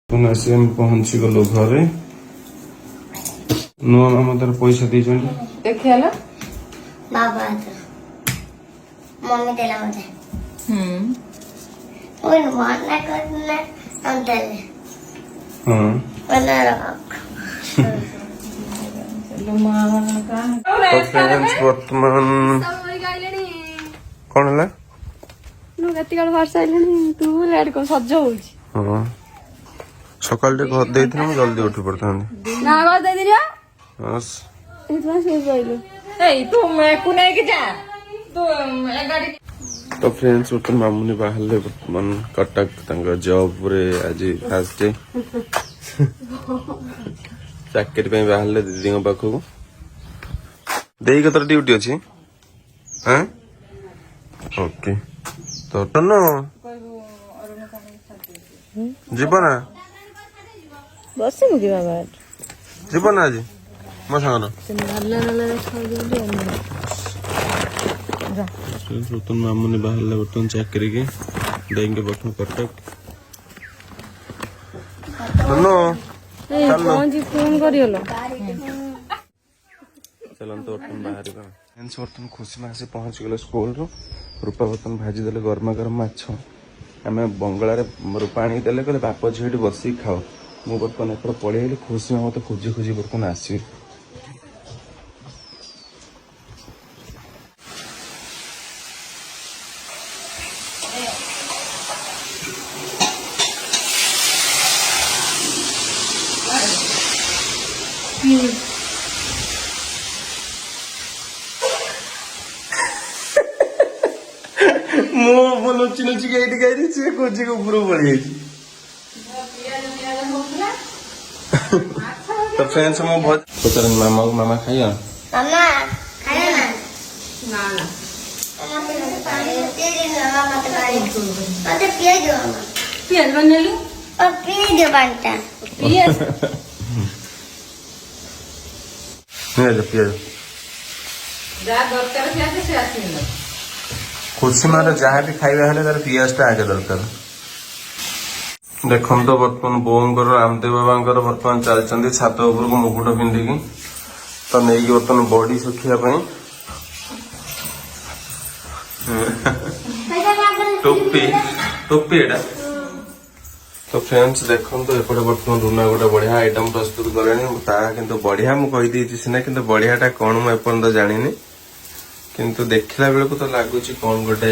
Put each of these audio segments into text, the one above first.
ଆସି ଆମେ ପହଞ୍ଚି ଗଲୁ ଘରେ। ନୂଆ ମାମା ତାର ପଇସା ଦେଇଛନ୍ତି। ଦେଖିଲା बाबा मम्मी देला मुझे ओए मारना करना अंदर हाँ बना रहा तो फ्रेंड्स वर्तमान कौन है हाँ सकाल घर दे जल्दी उठी पड़ता तो फ्रेंड्स बर्तमान मामू ने बाहर बर्तमान कटक जॉब रे आज फास्ट डे चाकरी बाहर दीदी पाखक दे तर ड्यूटी अच्छी हाँ ओके तो टन जीव ना बस जीव ना आज मो सांग बर्तमान मामू ने बाहर बर्तमान चाकरी के देंगे बर्तमान कटक चलते बर्तमान बाहर बर्तमान खुशी मासी पहुंची गले स्कूल रूपा बर्तमान भाजी देले गरमा गरम माछ आम बंगलार रूपा आनी देले कहले बाप झील बसिक खाओ मु बर्तमान एपट पलि खुशी मत खोजी खोजी बर्तमान आसि मो लुचि लुचि गई खोजी को ऊपर पड़ तो फ्रेंड्स मो बहुत पचार मामा को मामा खाइया मामा खाया ना ना मत पिया बनलु और पिया दो बांटा पिया खुशी मार जहाँ भी खाଇବା हेले तार पियाज टा आगे दरकार देखो तो बर्तमान बोंगर रामदेव बाबा बर्तमान चलती छात उपरको मुकुट पिंधिकी तो नहीं बर्तमान बॉडी सुखिया टोपी टोपी एटा तो फ्रेंड्स देखो तो एपटे बर्तमान रुना गोटे बढ़िया आइटम प्रस्तुत कले किंतु बढ़िया मुझे सीना कि बढ़ियाटा कौन मुझे जानी किंतु देखला बेलू तो लगुच कौन गोटे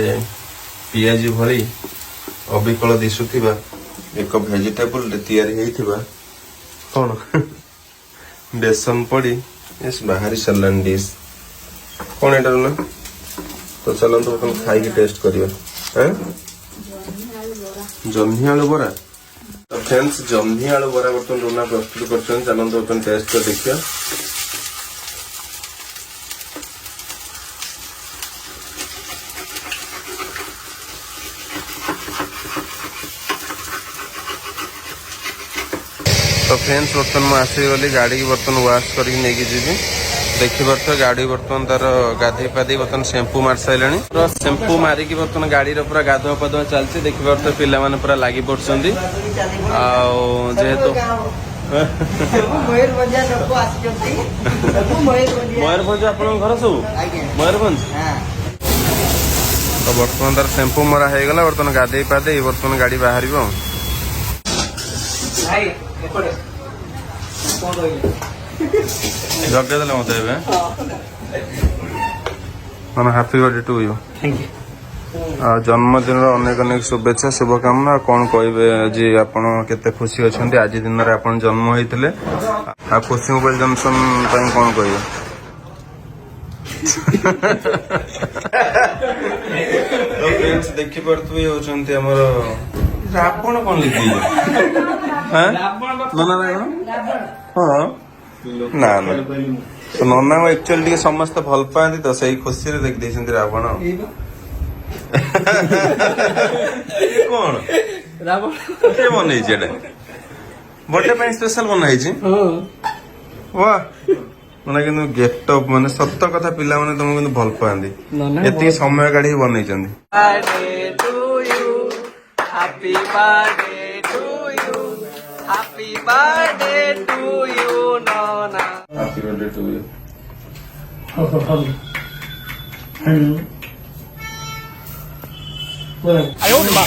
पियाजी भरी अबिकल दिशुवा एक भेजिटेबल कौन बेसन पड़ी इस बाहरी सालान डिश कौन एटा ना तो चलते तुम खाई टेस्ट करिया जह्नी आलू बरा तो फ्रेंड्स जह्नी आलू बरा बर्तमान रुना प्रस्तुत कर चलते बर्तमान टेस्ट कर देखिए तो फ्रेंड्स बर्तमान मुझे आसगली गाड़ी की बर्तमान वाश करके देखिए गाड़ी बर्तमान तार गाधे पाधे बर्तमान शैम्पू मार सारे पूरा शैम्पू मारिकी बर्तमान गाड़ी पूरा गाधुआ पाधुआ चलती देखिए पिला माने पूरा लगी पड़ते जेहेतु मयूरभंज आप घर सब मयूरभंज तो बर्तमान तार शैम्पू मरा हो गला बर्तमान गाधे पाधे बर्तमान गाड़ी बाहर जगे मत मैंने हैप्पी बर्थडे टू यू जन्मदिन अनेक अनेक शुभेच्छा शुभकामना कौन कहे आज आप केते खुशी अच्छा आज दिन में आप जन्म होते खुशी मोबाइल जंक्शन कौन कहे देखिपे होती रावण कौन लिखी हाँ ना ना तो नना एक्चुअली समस्त भल पाती तो सही खुशी रे देख देछंती रावण कौन रावण के बनै छै एटा बर्थडे पे स्पेशल बनाई छी वाह माने किंतु गेट अप माने सत्य कथा पिला माने तुम किंतु भल पाती एति समय काढी बनै छंती birthday to you happy birthday to you Happy birthday to you, Nona. Happy birthday to you. Ayaw, diba?